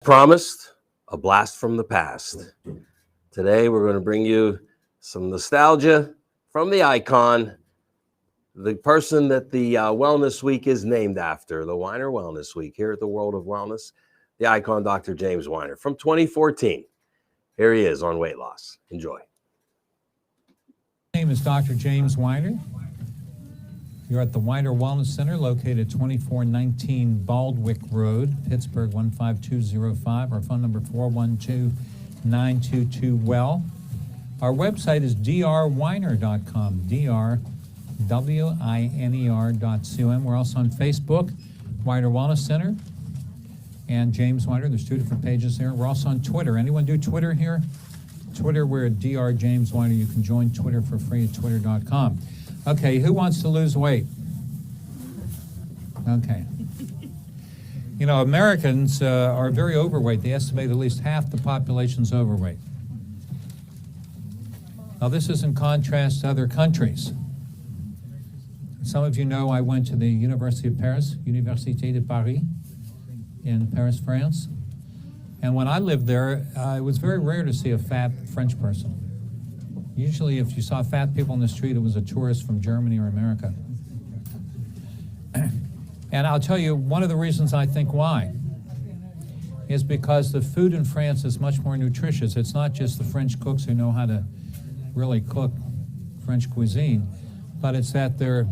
promised, a blast from the past. Today, we're going to bring you some nostalgia from the icon, the person that the Wellness Week is named after, the Weiner Wellness Week here at the World of Wellness, the icon, Dr. James Weiner, from 2014. Here he is on weight loss. Enjoy. My name is Dr. James Weiner. You're at the Weiner Wellness Center, located at 2419 Baldwick Road, Pittsburgh 15205. Our phone number 412-922-WELL. Our website is drweiner.com, drwiner.com. We're also on Facebook, Weiner Wellness Center, and James Weiner. There's two different pages there. We're also on Twitter. Anyone do Twitter here? Twitter, we're at Dr. James Weiner. You can join Twitter for free at twitter.com. Okay, who wants to lose weight? Okay. You know, Americans are very overweight. They estimate at least half the population's overweight. Now, this is in contrast to other countries. Some of you know I went to the University of Paris, Université de Paris, in Paris, France. And when I lived there, it was very rare to see a fat French person. Usually, if you saw fat people on the street, it was a tourist from Germany or America. And I'll tell you, one of the reasons I think why is because the food in France is much more nutritious. It's not just the French cooks who know how to really cook French cuisine, but it's that their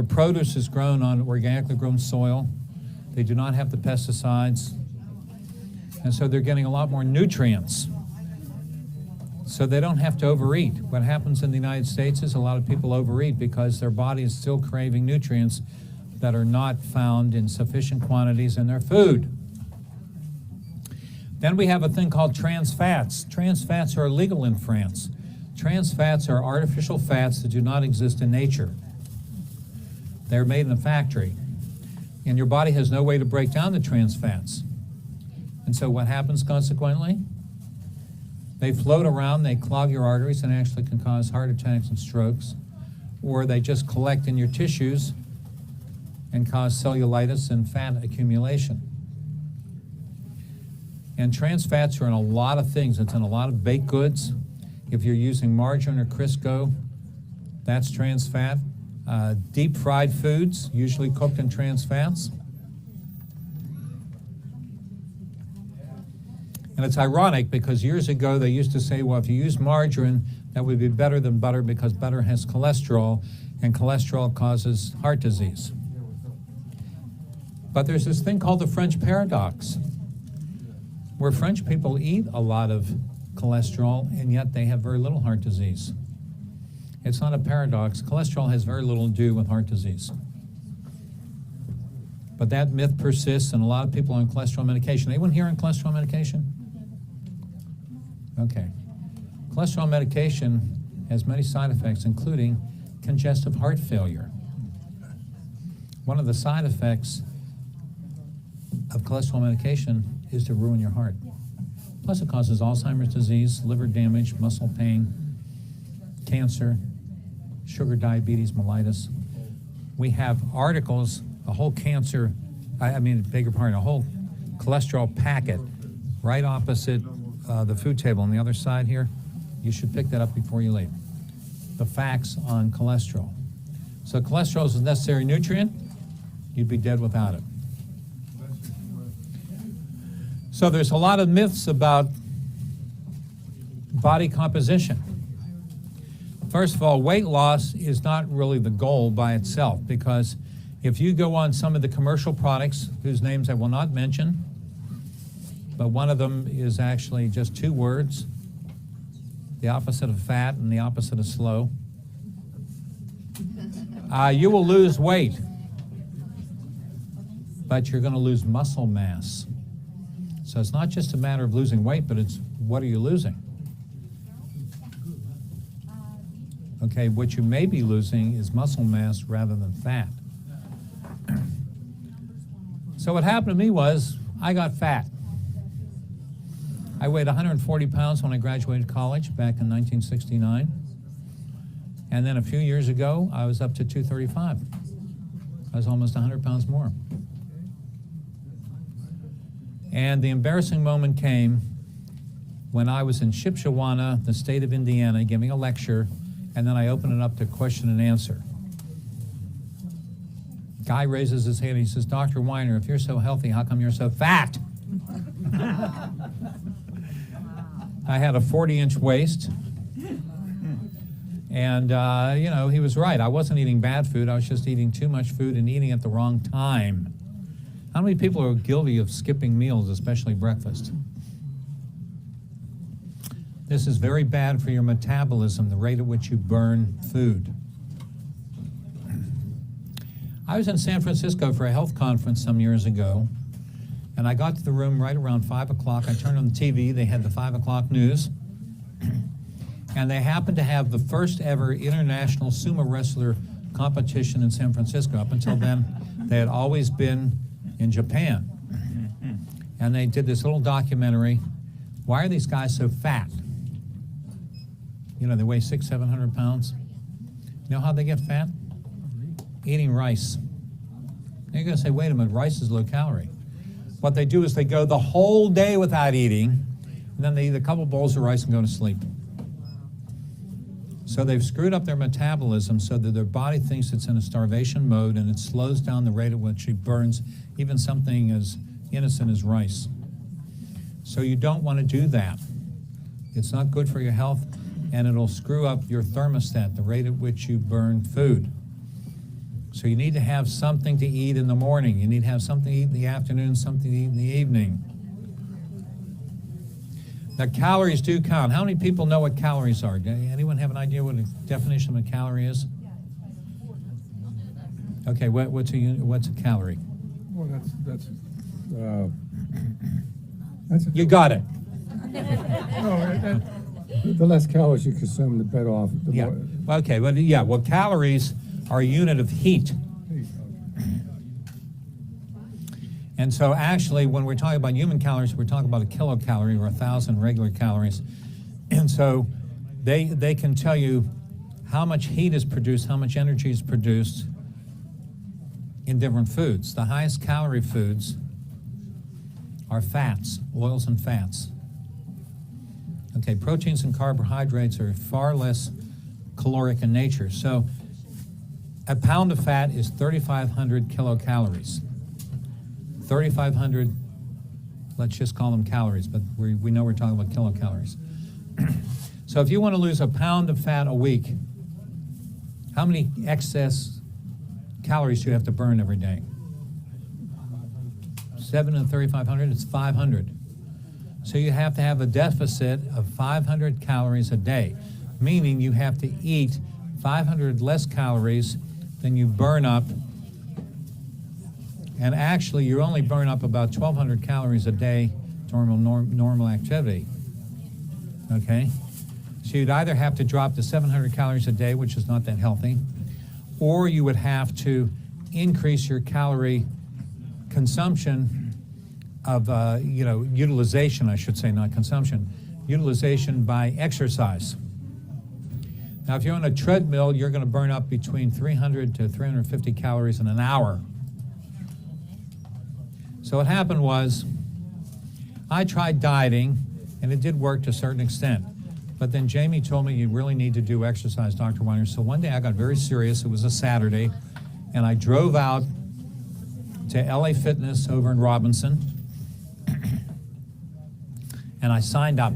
produce is grown on organically grown soil. They do not have the pesticides, and so they're getting a lot more nutrients. So they don't have to overeat. What happens in the United States is a lot of people overeat because their body is still craving nutrients that are not found in sufficient quantities in their food. Then we have a thing called trans fats. Trans fats are illegal in France. Trans fats are artificial fats that do not exist in nature. They're made in a factory. And your body has no way to break down the trans fats. And so what happens consequently? They float around, they clog your arteries, and actually can cause heart attacks and strokes. Or they just collect in your tissues and cause cellulitis and fat accumulation. And trans fats are in a lot of things. It's in a lot of baked goods. If you're using margarine or Crisco, that's trans fat. Deep fried foods, usually cooked in trans fats. And it's ironic because years ago they used to say, well, if you use margarine, that would be better than butter because butter has cholesterol, and cholesterol causes heart disease. But there's this thing called the French paradox, where French people eat a lot of cholesterol, and yet they have very little heart disease. It's not a paradox. Cholesterol has very little to do with heart disease. But that myth persists, and a lot of people are on cholesterol medication. Anyone here on cholesterol medication? Okay. Cholesterol medication has many side effects, including congestive heart failure. One of the side effects of cholesterol medication is to ruin your heart. Plus it causes Alzheimer's disease, liver damage, muscle pain, cancer, sugar diabetes, mellitus. We have articles, a whole cancer, a whole cholesterol packet right opposite the food table on the other side here. You should pick that up before you leave. The facts on cholesterol. So cholesterol is a necessary nutrient. You'd be dead without it. So there's a lot of myths about body composition. First of all, weight loss is not really the goal by itself, because if you go on some of the commercial products, whose names I will not mention, but one of them is actually just two words, the opposite of fat and the opposite of slow, you will lose weight, but you're going to lose muscle mass. So it's not just a matter of losing weight, but it's what are you losing? Okay, what you may be losing is muscle mass rather than fat. So what happened to me was I got fat. I weighed 140 pounds when I graduated college back in 1969. And then a few years ago, I was up to 235. I was almost 100 pounds more. And the embarrassing moment came when I was in Shipshewana, the state of Indiana, giving a lecture, and then I opened it up to question and answer. Guy raises his hand, he says, Dr. Weiner, if you're so healthy, how come you're so fat? I had a 40-inch waist, and you know, he was right. I wasn't eating bad food, I was just eating too much food and eating at the wrong time. How many people are guilty of skipping meals, especially breakfast? This is very bad for your metabolism, the rate at which you burn food. I was in San Francisco for a health conference some years ago, and I got to the room right around 5 o'clock. I turned on the TV, they had the 5 o'clock news, and they happened to have the first ever international sumo wrestler competition in San Francisco. Up until then, they had always been in Japan. And they did this little documentary, why are these guys so fat? You know, they weigh 600-700 pounds. You know how they get fat? Eating rice. Now you're going to say, wait a minute, rice is low calorie. What they do is they go the whole day without eating, and then they eat a couple bowls of rice and go to sleep. So they've screwed up their metabolism so that their body thinks it's in a starvation mode, and it slows down the rate at which it burns even something as innocent as rice. So you don't want to do that. It's not good for your health, and it'll screw up your thermostat, the rate at which you burn food. So you need to have something to eat in the morning. You need to have something to eat in the afternoon, something to eat in the evening. Now, calories do count. How many people know what calories are? Anyone have an idea what a definition of a calorie is? Okay, what's a calorie? Well, that's You got it. no, the less calories you consume, the better off. The Yeah. more, Okay, well, yeah, well, calories are a unit of heat. And so actually, when we're talking about human calories, we're talking about a kilocalorie or 1,000 regular calories. And so they can tell you how much heat is produced, how much energy is produced in different foods. The highest calorie foods are fats, oils and fats. Okay, proteins and carbohydrates are far less caloric in nature. So a pound of fat is 3,500 kilocalories. 3,500, let's just call them calories, but we know we're talking about kilocalories. So if you want to lose a pound of fat a week, how many excess calories do you have to burn every day? 7 and 3,500, it's 500. So you have to have a deficit of 500 calories a day, meaning you have to eat 500 less calories than you burn up. And actually, you only burn up about 1,200 calories a day during normal activity. Okay? So you'd either have to drop to 700 calories a day, which is not that healthy, or you would have to increase your calorie consumption of, utilization, I should say, not consumption, utilization by exercise. Now, if you're on a treadmill, you're going to burn up between 300 to 350 calories in an hour. So what happened was, I tried dieting, and it did work to a certain extent. But then Jamie told me you really need to do exercise, Dr. Weiner. So one day I got very serious. It was a Saturday, and I drove out to LA Fitness over in Robinson, and I signed up.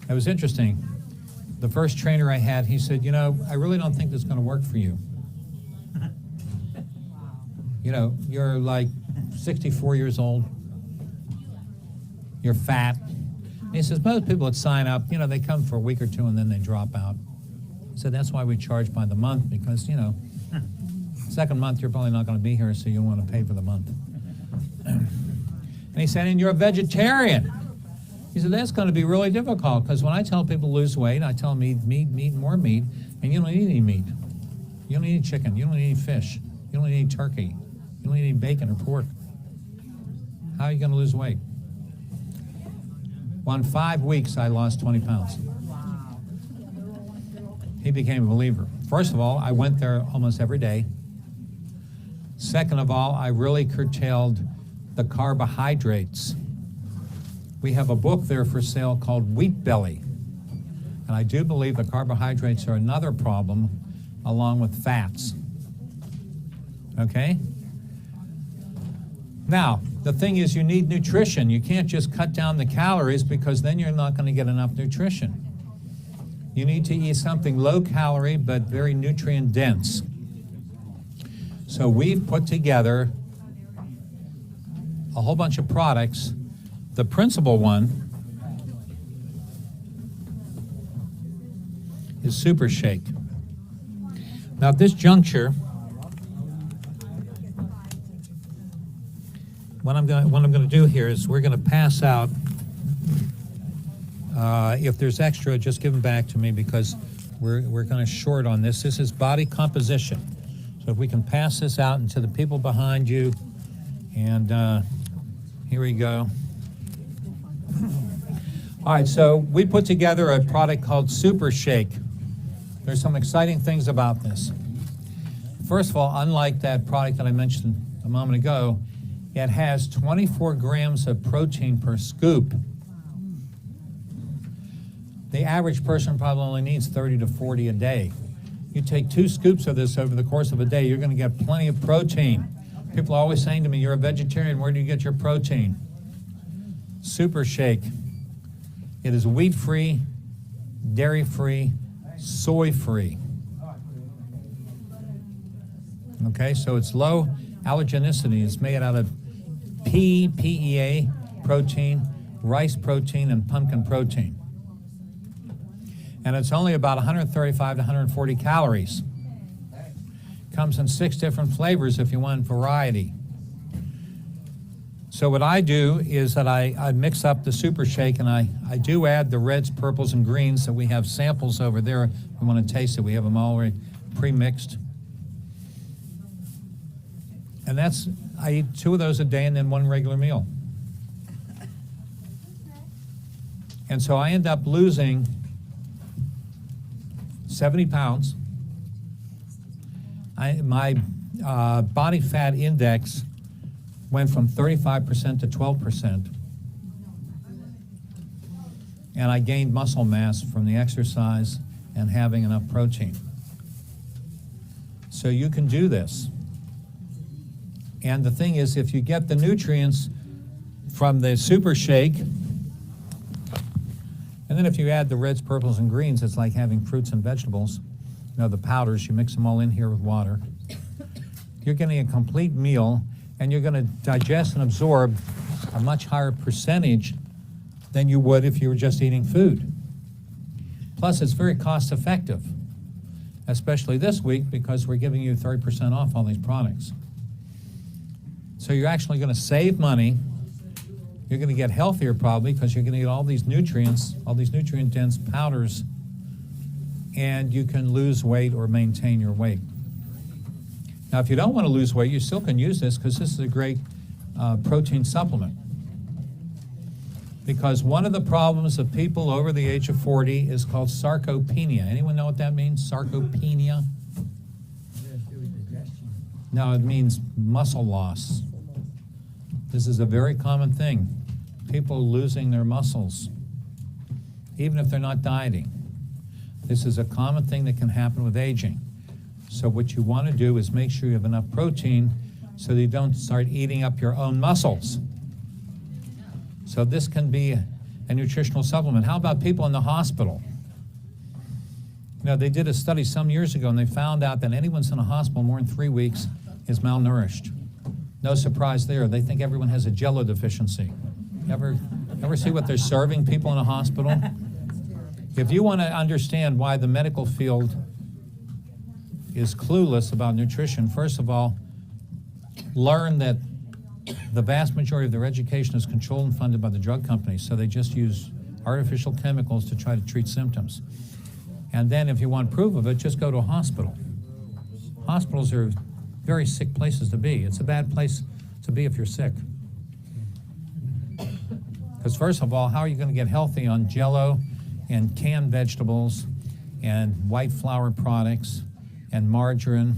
It was interesting. The first trainer I had, he said, I really don't think this is going to work for you. You're like 64 years old. You're fat. And he says, most people that sign up, they come for a week or two and then they drop out. So that's why we charge by the month, because, second month you're probably not going to be here, so you want to pay for the month. And he said, and you're a vegetarian. He said, that's going to be really difficult, because when I tell people to lose weight, I tell them eat meat, more meat, and you don't eat any meat. You don't eat any chicken. You don't eat any fish. You don't eat any turkey. You don't eat any bacon or pork. How are you going to lose weight? Well, in 5 weeks, I lost 20 pounds. He became a believer. First of all, I went there almost every day. Second of all, I really curtailed the carbohydrates. We have a book there for sale called Wheat Belly. And I do believe the carbohydrates are another problem along with fats. Okay? Now, the thing is you need nutrition. You can't just cut down the calories because then you're not going to get enough nutrition. You need to eat something low calorie but very nutrient dense. So we've put together a whole bunch of products. The principal one is Super Shake. Now at this juncture, what I'm going to do here is we're going to pass out. If there's extra, just give them back to me because we're going to short on this. This is body composition. So if we can pass this out into the people behind you, and here we go. All right, so we put together a product called Super Shake. There's some exciting things about this. First of all, unlike that product that I mentioned a moment ago, it has 24 grams of protein per scoop. The average person probably only needs 30 to 40 a day. You take 2 scoops of this over the course of a day, you're going to get plenty of protein. People are always saying to me, you're a vegetarian, where do you get your protein? Super Shake. It is wheat-free, dairy-free, soy-free. Okay, so it's low allergenicity. It's made out of pea, PEA protein, rice protein, and pumpkin protein. And it's only about 135 to 140 calories. Comes in 6 different flavors if you want variety. So what I do is that I mix up the Super Shake, and I do add the reds, purples, and greens. So we have samples over there. If we want to taste it, we have them already pre-mixed. And I eat 2 of those a day and then 1 regular meal. And so I end up losing 70 pounds. My body fat index went from 35% to 12%. And I gained muscle mass from the exercise and having enough protein. So you can do this. And the thing is, if you get the nutrients from the Super Shake, and then if you add the reds, purples, and greens, it's like having fruits and vegetables. You know, the powders, you mix them all in here with water. You're getting a complete meal, and you're going to digest and absorb a much higher percentage than you would if you were just eating food. Plus, it's very cost effective, especially this week because we're giving you 30% off all these products. So you're actually going to save money. You're going to get healthier probably because you're going to get all these nutrients, all these nutrient-dense powders, and you can lose weight or maintain your weight. Now, if you don't want to lose weight, you still can use this because this is a great protein supplement. Because one of the problems of people over the age of 40 is called sarcopenia. Anyone know what that means, sarcopenia? No, it means muscle loss. This is a very common thing. People losing their muscles, even if they're not dieting. This is a common thing that can happen with aging. So what you want to do is make sure you have enough protein so that you don't start eating up your own muscles. So this can be a nutritional supplement. How about people in the hospital? You know, they did a study some years ago and they found out that anyone who's in a hospital more than 3 weeks is malnourished. No surprise there. They think everyone has a Jell-O deficiency. Ever see what they're serving people in a hospital? If you want to understand why the medical field is clueless about nutrition, first of all, learn that the vast majority of their education is controlled and funded by the drug companies, so they just use artificial chemicals to try to treat symptoms. And then if you want proof of it, just go to a hospital. Hospitals are very sick places to be. It's a bad place to be if you're sick. Because first of all, how are you going to get healthy on Jell-O and canned vegetables and white flour products and margarine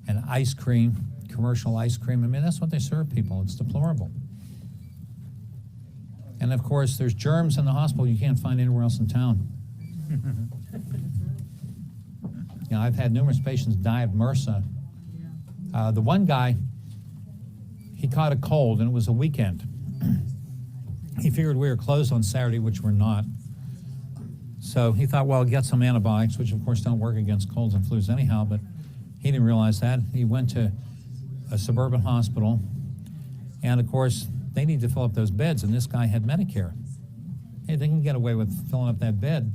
and ice cream, commercial ice cream. I mean, that's what they serve people. It's deplorable. And of course, there's germs in the hospital you can't find anywhere else in town. You know, I've had numerous patients die of MRSA. The one guy, he caught a cold, and it was a weekend. He figured we were closed on Saturday, which we're not. So he thought, well, get some antibiotics, which of course don't work against colds and flus anyhow, but he didn't realize that. He went to a suburban hospital, and of course, they need to fill up those beds, and this guy had Medicare. Hey, they can get away with filling up that bed.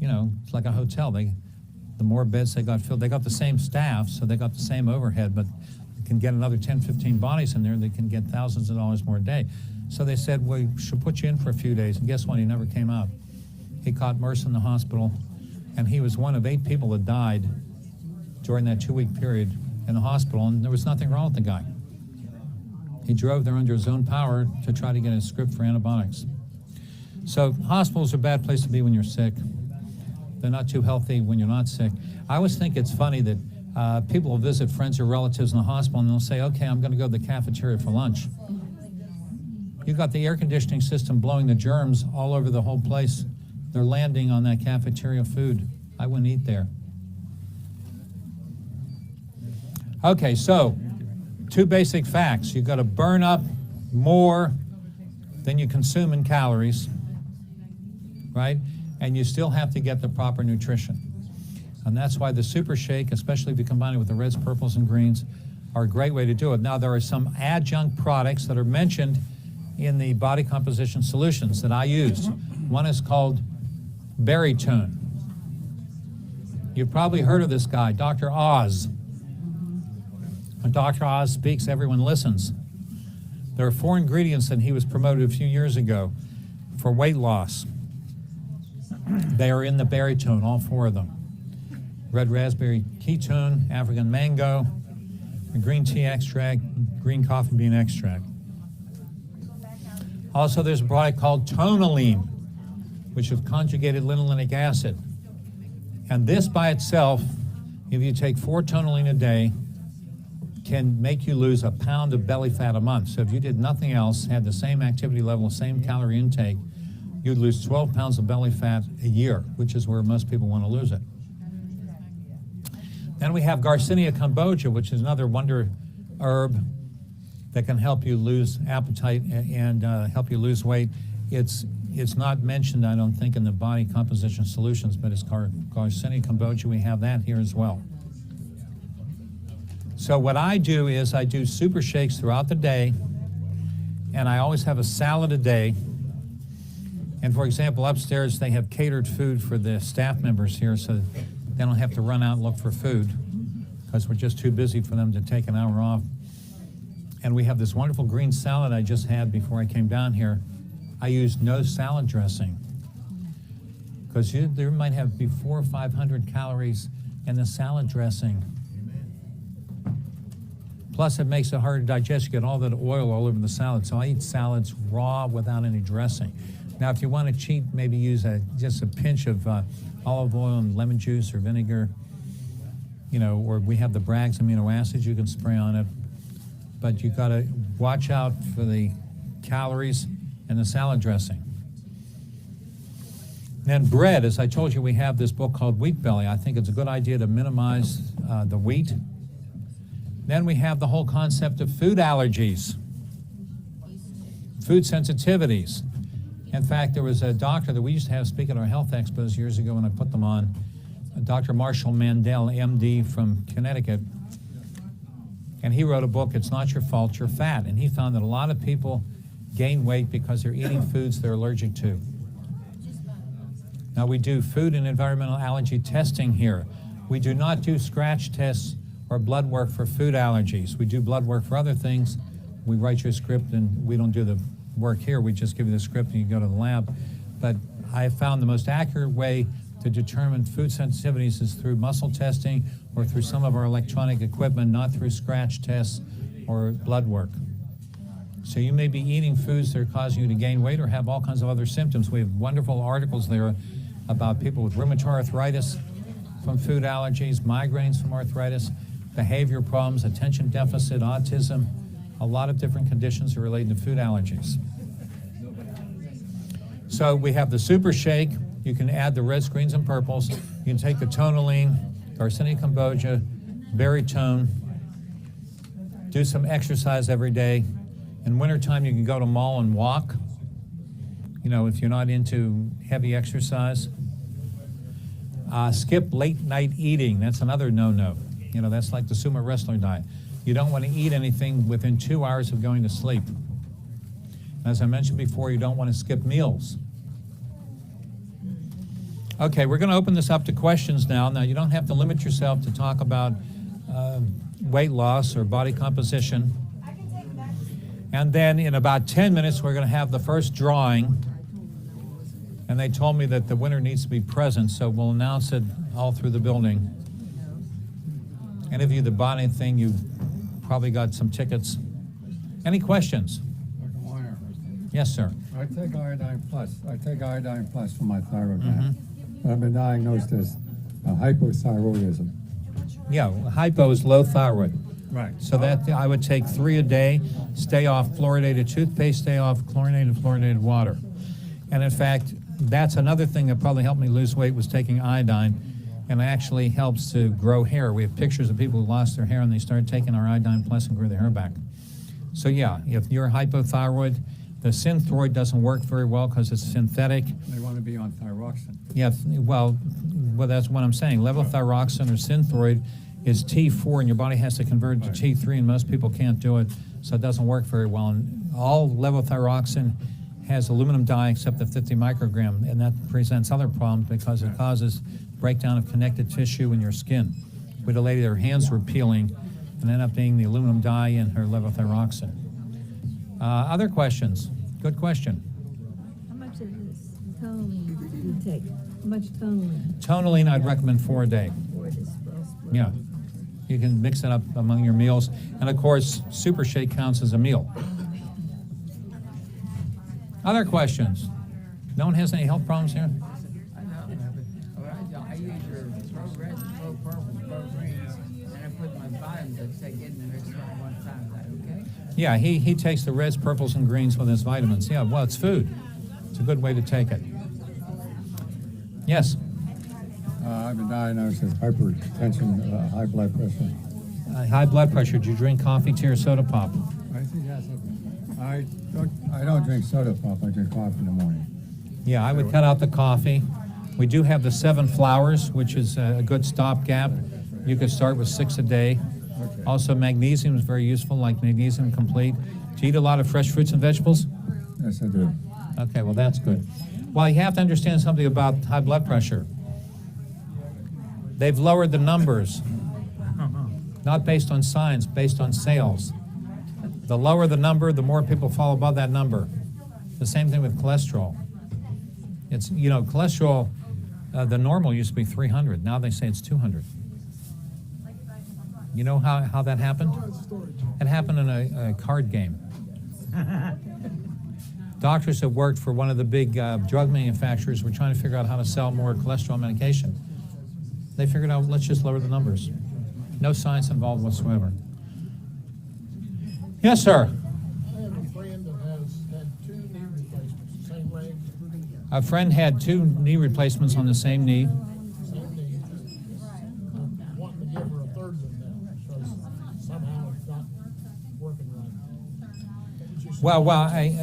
You know, it's like a hotel. The more beds they got filled, they got the same staff, so they got the same overhead, but they can get another 10, 15 bodies in there, they can get thousands of dollars more a day. So they said, we should put you in for a few days, and guess what? He never came out. He caught MRSA in the hospital, and he was one of 8 people that died during that 2-week period in the hospital, and there was nothing wrong with the guy. He drove there under his own power to try to get a script for antibiotics. So hospitals are a bad place to be when you're sick. They're not too healthy when you're not sick. I always think it's funny that people will visit friends or relatives in the hospital, and they'll say, okay, I'm going to go to the cafeteria for lunch. You've got the air conditioning system blowing the germs all over the whole place. They're landing on that cafeteria food. I wouldn't eat there. Okay, so 2 basic facts. You've got to burn up more than you consume in calories, right? And you still have to get the proper nutrition. And that's why the Super Shake, especially if you combine it with the reds, purples, and greens, are a great way to do it. Now, there are some adjunct products that are mentioned in the body composition solutions that I use. One is called Berry Tune. You've probably heard of this guy, Dr. Oz. When Dr. Oz speaks, everyone listens. There are 4 ingredients that he was promoted a few years ago for weight loss. They are in the Berry Tune, all 4 of them. Red raspberry ketone, African mango, green tea extract, green coffee bean extract. Also, there's a product called Tonaline, which is conjugated linolenic acid. And this by itself, if you take 4 Tonaline a day, can make you lose a pound of belly fat a month. So if you did nothing else, had the same activity level, same calorie intake, you'd lose 12 pounds of belly fat a year, which is where most people want to lose it. Then we have Garcinia cambogia, which is another wonder herb that can help you lose appetite and help you lose weight. It's not mentioned, I don't think, in the body composition solutions, but it's Garcinia cambogia. We have that here as well. So what I do is I do super shakes throughout the day, and I always have a salad a day. And for example, upstairs they have catered food for the staff members here, so they don't have to run out and look for food, because we're just too busy for them to take an hour off. And we have this wonderful green salad I just had before I came down here. I use no salad dressing, because there might have be 400 or 500 calories in the salad dressing. Plus, it makes it hard to digest. You get all that oil all over the salad. So I eat salads raw without any dressing. Now, if you want to cheat, maybe use just a pinch of olive oil and lemon juice or vinegar, you know, or we have the Bragg's amino acids you can spray on it. But you got to watch out for the calories and the salad dressing. Then bread, as I told you, we have this book called Wheat Belly. I think it's a good idea to minimize the wheat. Then we have the whole concept of food allergies, food sensitivities. In fact, there was a doctor that we used to have speak at our health expos years ago when I put them on, Dr. Marshall Mandel, MD from Connecticut. And he wrote a book, It's Not Your Fault, You're Fat. And he found that a lot of people gain weight because they're eating foods they're allergic to. Now, we do food and environmental allergy testing here. We do not do scratch tests or blood work for food allergies. We do blood work for other things. We write your script and we don't do the work here. We just give you the script and you go to the lab. But I have found the most accurate way to determine food sensitivities is through muscle testing or through some of our electronic equipment, not through scratch tests or blood work. So you may be eating foods that are causing you to gain weight or have all kinds of other symptoms. We have wonderful articles there about people with rheumatoid arthritis from food allergies, migraines from arthritis. behavior problems, attention deficit, autism. A lot of different conditions are related to food allergies. So we have the Super Shake. You can add the reds, greens, and purples. You can take the Tonaline, Garcinia Cambogia, Berry Tone. Do some exercise every day. In wintertime, you can go to mall and walk. You know, if you're not into heavy exercise. Skip late night eating. That's another no-no. You know, that's like the sumo wrestler diet. You don't want to eat anything within 2 hours of going to sleep. As I mentioned before, you don't want to skip meals. Okay, we're going to open this up to questions now. Now, you don't have to limit yourself to talk about weight loss or body composition. And then in about 10 minutes, we're going to have the first drawing. And they told me that the winner needs to be present, so we'll announce it all through the building. Any of you that bought anything, you probably got some tickets. Any questions? Dr. Meyer, Yes, sir. I take iodine plus. I take iodine plus for my thyroid gland. I've been diagnosed as hypothyroidism. Yeah, hypo is low thyroid. Right. So that I would take 3 a day, stay off fluoridated toothpaste, stay off fluoridated water. And in fact, that's another thing that probably helped me lose weight was taking iodine, and it actually helps to grow hair. We have pictures of people who lost their hair and they started taking our iodine plus and grew their hair back. So yeah, if you're hypothyroid, the Synthroid doesn't work very well because it's synthetic. They want to be on thyroxine. Yeah, well, that's what I'm saying. Levothyroxine or Synthroid is T4, and your body has to convert it to T3, and most people can't do it, so it doesn't work very well. And all levothyroxine has aluminum dye except the 50 microgram, and that presents other problems because it causes breakdown of connective tissue in your skin. We had a lady, her hands were peeling, and ended up being the aluminum dye in her levothyroxine. Other questions? Good question. How much of this Tonaline do you take? How much Tonaline? Tonaline, I'd recommend 4 a day. For this well spread? Yeah. You can mix it up among your meals. And of course, Super Shake counts as a meal. Other questions? No one has any health problems here? I know, I use your throw red, throw purple, throw greens, and I put my vitamins that take in the mix all one time. Is that okay? Yeah, he takes the reds, purples, and greens with his vitamins. Yeah, well, it's food. It's a good way to take it. Yes? I've been diagnosed with hypertension, high blood pressure. High blood pressure. Do you drink coffee, tea, or soda pop? I think yes. I don't drink soda pop. I drink coffee in the morning. Yeah, I would cut out the coffee. We do have the 7 flowers, which is a good stopgap. You could start with 6 a day. Okay. Also, magnesium is very useful, like Magnesium Complete. Do you eat a lot of fresh fruits and vegetables? Yes, I do. Okay, well, that's good. Well, you have to understand something about high blood pressure. They've lowered the numbers, not based on science, based on sales. The lower the number, the more people fall above that number. The same thing with cholesterol. It's, you know, cholesterol, the normal used to be 300. Now they say it's 200. You know how that happened? It happened in a card game. Doctors that worked for one of the big drug manufacturers were trying to figure out how to sell more cholesterol medication. They figured out, let's just lower the numbers. No science involved whatsoever. Yes, sir. I have a friend that has had 2 knee replacements, same leg, A friend had 2 knee replacements on the same knee. same knee. I'm wanting to give her a third one now because somehow it's not working right. Well,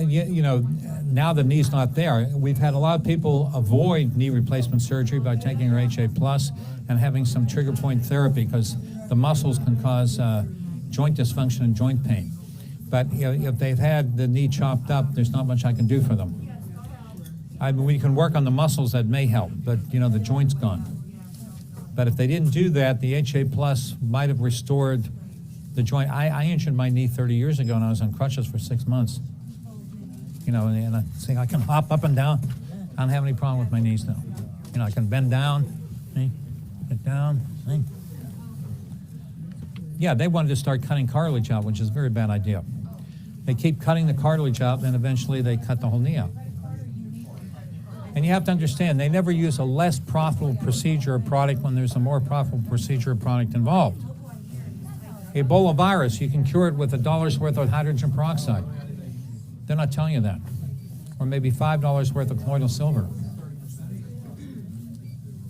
you know, now the knee's not there. We've had a lot of people avoid knee replacement surgery by taking our HA Plus and having some trigger point therapy because the muscles can cause joint dysfunction and joint pain. But you know, if they've had the knee chopped up, there's not much I can do for them. I mean, we can work on the muscles, that may help, but you know, the joint's gone. But if they didn't do that, the HA Plus might have restored the joint. I injured my knee 30 years ago and I was on crutches for 6 months. You know, and I say I can hop up and down. I don't have any problem with my knees now. You know, I can bend down, see, get down, see. Yeah, they wanted to start cutting cartilage out, which is a very bad idea. They keep cutting the cartilage out, and eventually they cut the whole knee out. And you have to understand, they never use a less profitable procedure or product when there's a more profitable procedure or product involved. Ebola virus, you can cure it with $1 worth of hydrogen peroxide. They're not telling you that. Or maybe $5 worth of colloidal silver.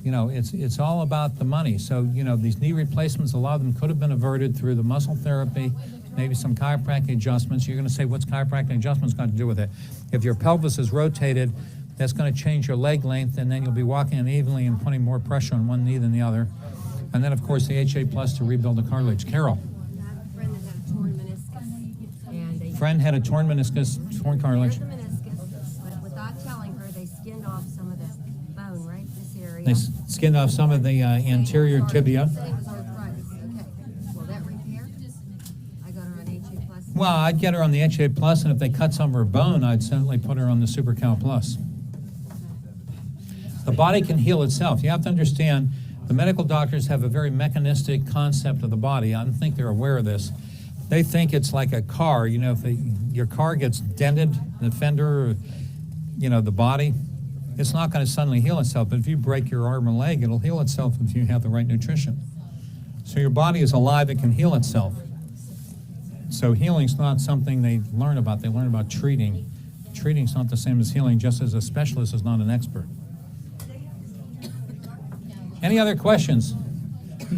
You know, it's all about the money. So, you know, these knee replacements, a lot of them could have been averted through the muscle therapy, maybe some chiropractic adjustments. You're going to say, what's chiropractic adjustments got to do with it? If your pelvis is rotated, that's going to change your leg length, and then you'll be walking unevenly and putting more pressure on one knee than the other. And then, of course, the HA Plus to rebuild the cartilage. Carol. Friend had a torn meniscus, torn cartilage. But without telling her, they skinned off some of this bone, right? This area. They skinned off some of the anterior tibia. Saying it was arthritis. Okay. Will that repair? I got her on HA Plus. Well, I'd get her on the HA Plus, and if they cut some of her bone, I'd certainly put her on the Super Cal Plus. The body can heal itself. You have to understand, the medical doctors have a very mechanistic concept of the body. I don't think they're aware of this. They think it's like a car. You know, if your car gets dented, the fender, or, you know, the body, it's not going to suddenly heal itself. But if you break your arm or leg, it'll heal itself if you have the right nutrition. So your body is alive, it can heal itself. So healing's not something they learn about. They learn about treating. Treating's not the same as healing, just as a specialist is not an expert. Any other questions?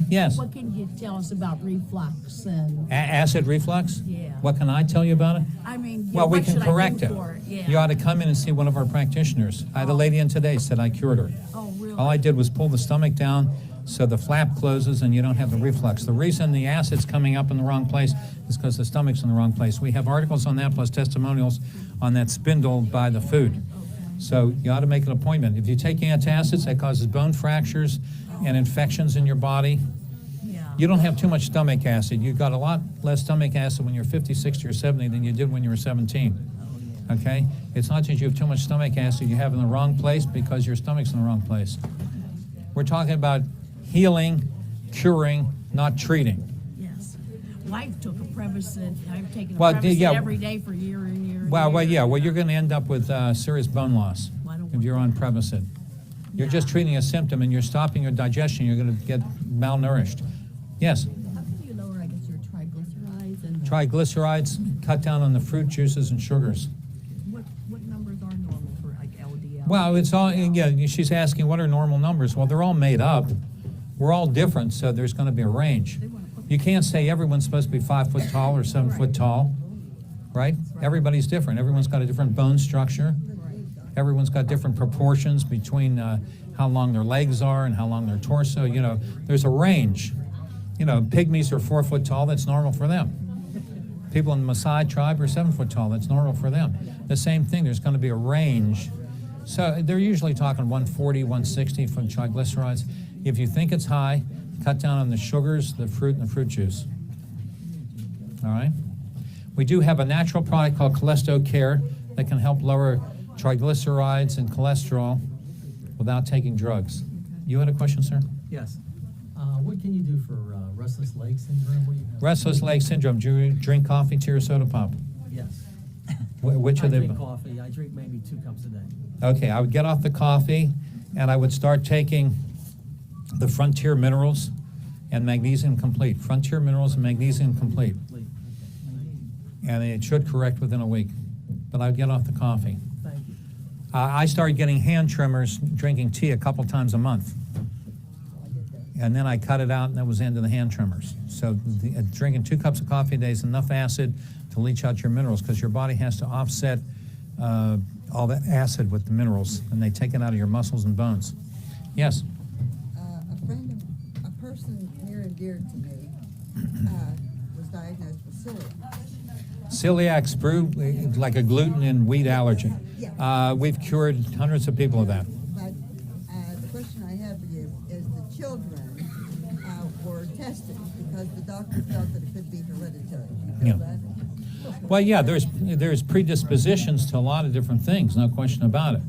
Yes. What can you tell us about reflux and? Acid reflux? Yeah. What can I tell you about it? I mean, Well, we what can should I correct do it. for Yeah. You ought to come in and see one of our practitioners. I had a lady in today, said I cured her. Oh, really? All I did was pull the stomach down so the flap closes and you don't have the reflux. The reason the acid's coming up in the wrong place is because the stomach's in the wrong place. We have articles on that plus testimonials on that spindle by the food. So you ought to make an appointment. If you take antacids, that causes bone fractures and infections in your body. Yeah. You don't have too much stomach acid. You've got a lot less stomach acid when you're 50, 60, or 70 than you did when you were 17. Okay? It's not that you have too much stomach acid, you have it in the wrong place because your stomach's in the wrong place. We're talking about healing, curing, not treating. Yes. Wife took a Prevacid. I've taken a Well, Prevacid yeah. every day for a year and year. Well, and yeah, year. well, you're going to end up with serious bone loss Well, I don't if want you're on Prevacid. You're Yeah. just treating a symptom and you're stopping your digestion. You're going to get malnourished. Yes? How can you lower, I guess, your triglycerides and Triglycerides, cut down on the fruit juices and sugars. what numbers are normal for like LDL? Well, it's all, yeah, she's asking what are normal numbers. Well, they're all made up. We're all different, so there's going to be a range. You can't say everyone's supposed to be 5 foot tall or 7 foot tall, right? Everybody's different. Everyone's got a different bone structure. Everyone's got different proportions between how long their legs are and how long their torso. You know, there's a range. You know, pygmies are 4 foot tall. That's normal for them. People in the Maasai tribe are 7 foot tall. That's normal for them. The same thing. There's going to be a range. So they're usually talking 140, 160 for triglycerides. If you think it's high, cut down on the sugars, the fruit, and the fruit juice. All right? We do have a natural product called Cholesto Care that can help lower triglycerides and cholesterol without taking drugs. You had a question, sir? Yes. What can you do for restless leg syndrome? What do you have? Restless leg syndrome. Do you drink coffee, tea, or soda pop? Yes. Which I of them? drink coffee. I drink maybe 2 cups a day. Okay, I would get off the coffee and I would start taking the Frontier Minerals and Magnesium Complete. Frontier Minerals and Magnesium Complete. And it should correct within a week. But I would get off the coffee. Thank you. I started getting hand tremors, drinking tea a couple times a month. And then I cut it out, and that was the end of the hand tremors. So drinking 2 cups of coffee a day is enough acid to leach out your minerals because your body has to offset all that acid with the minerals, and they take it out of your muscles and bones. Yes? A person near and dear to me was diagnosed with celiac. Celiac sprue, like a gluten and wheat allergy. We've cured hundreds of people of that. But the question I have for you is the children were tested because the doctor felt that it could be hereditary. Do you feel that? Well, yeah, there's predispositions to a lot of different things, no question about it.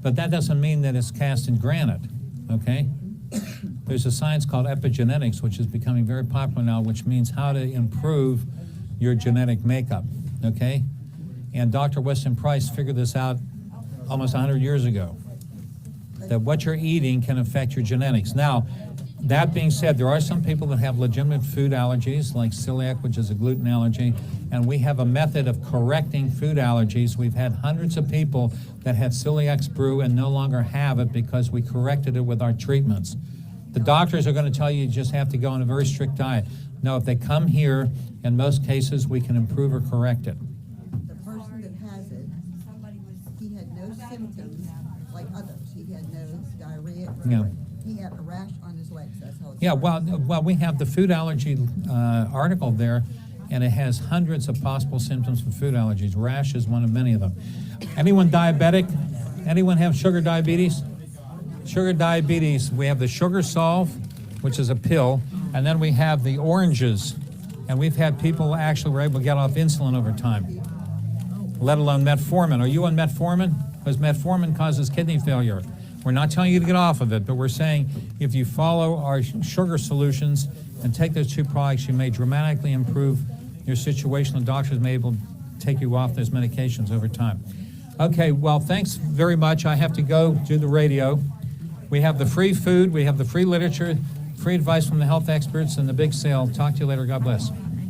But that doesn't mean that it's cast in granite, okay? There's a science called epigenetics, which is becoming very popular now, which means how to improve your genetic makeup, okay? And Dr. Weston Price figured this out almost 100 years ago, that what you're eating can affect your genetics. Now, That being said, there are some people that have legitimate food allergies, like celiac, which is a gluten allergy, and we have a method of correcting food allergies. We've had hundreds of people that had celiac brew and no longer have it because we corrected it with our treatments. The doctors are going to tell you just have to go on a very strict diet. No, if they come here, in most cases, we can improve or correct it. The person that has it, he had no symptoms like others. He had no diarrhea. Yeah. He had a rash on his legs. That's how it's Yeah, well, we have the food allergy article there, and it has hundreds of possible symptoms for food allergies. Rash is one of many of them. Anyone diabetic? Anyone have sugar diabetes? Sugar diabetes, we have the Sugar Solve, which is a pill, and then we have the oranges, and we've had people actually were able to get off insulin over time, let alone metformin. Are you on metformin? Because metformin causes kidney failure. We're not telling you to get off of it, but we're saying if you follow our sugar solutions and take those two products, you may dramatically improve your situation. The doctors may be able to take you off those medications over time. Okay, well, thanks very much. I have to go do the radio. We have the free food, we have the free literature, free advice from the health experts, and the big sale. Talk to you later. God bless.